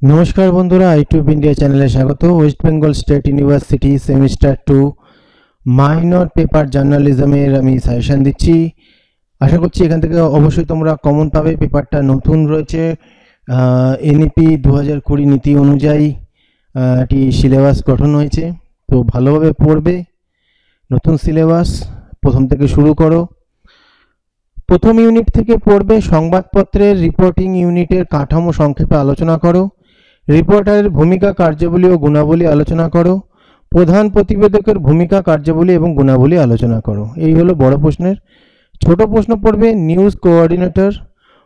নমস্কার বন্ধুরা, YouTube India চ্যানেলে স্বাগত। West Bengal state university semester 2 minor paper জার্নালিজমের আমি সাজেশন দিচ্ছি। আশা করছি এখান থেকে অবশ্যই তোমরা কমন পাবে। পেপারটা নতুন রয়েছে, এনইপি 2020 নীতি অনুযায়ী একটি সিলেবাস গঠন হয়েছে, তো ভালোভাবে পড়বে। নতুন সিলেবাস, প্রথম থেকে শুরু করো। প্রথম ইউনিট থেকে পড়বে সংবাদপত্রের রিপোর্টিং ইউনিটের কাঠামো সংক্ষেপে আলোচনা করো। রিপোর্টারের ভূমিকা, কার্যাবলী ও গুণাবলী আলোচনা করো। প্রধান প্রতিবেদকের ভূমিকা, কার্যাবলী এবং গুণাবলী আলোচনা করো। এই হলো বড় প্রশ্নের। ছোট প্রশ্ন পড়বে news coordinator,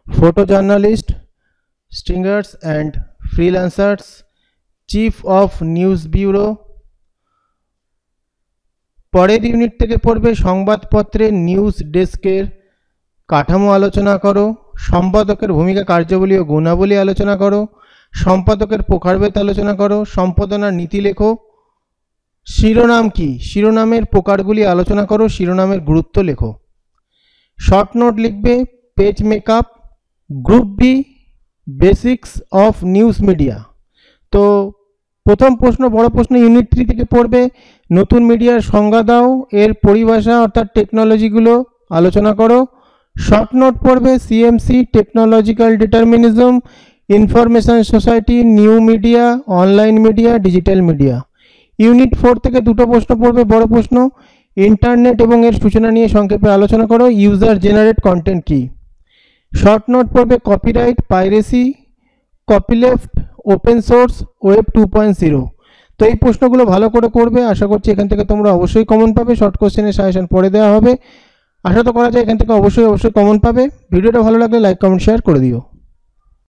photo journalist, stringers and freelancers, chief of news bureau. পরের ইউনিট থেকে পড়বে সংবাদপত্রের নিউজ ডেস্কের কাঠামো আলোচনা করো। সম্পাদকের ভূমিকা, কার্যাবলী ও গুণাবলী আলোচনা করো। সম্পাদকের প্রকারভেদ আলোচনা করো। সম্পাদনার নীতি লেখো। শিরোনাম কি, শিরোনামের প্রকারগুলি আলোচনা করো। শিরোনামের গুরুত্ব লেখো। শর্ট নোট লিখবে। Page makeup, group B, basics of news media. তো প্রথম প্রশ্ন, বড় প্রশ্ন ইউনিট 3 থেকে পড়বে নতুন মিডিয়ার সংজ্ঞা দাও, এর পরিভাষা অর্থাৎ টেকনোলজিগুলো আলোচনা করো। শর্ট নোট পড়বে CMC, technological determinism, information society, new media, online media, digital media. Unit 4 থেকে দুটো প্রশ্ন পড়বে, বড় প্রশ্ন ইন্টারনেট এবং এর সূচনা নিয়ে সংক্ষেপে আলোচনা করো। ইউজার জেনারেট কন্টেন্ট কি। শর্ট নোট পড়বে copyright, piracy, copyleft, open source, web 2.0। তো এই প্রশ্নগুলো ভালো করে করবে। আশা করছি এখান থেকে তোমরা অবশ্যই কমন পাবে। শর্ট কোশ্চেনের সাজেশন পরে দেওয়া হবে। আশা তো করা যায় এখান থেকে অবশ্যই কমন পাবে। ভিডিওটা ভালো লাগলে লাইক, কমেন্ট, শেয়ার করে দিও।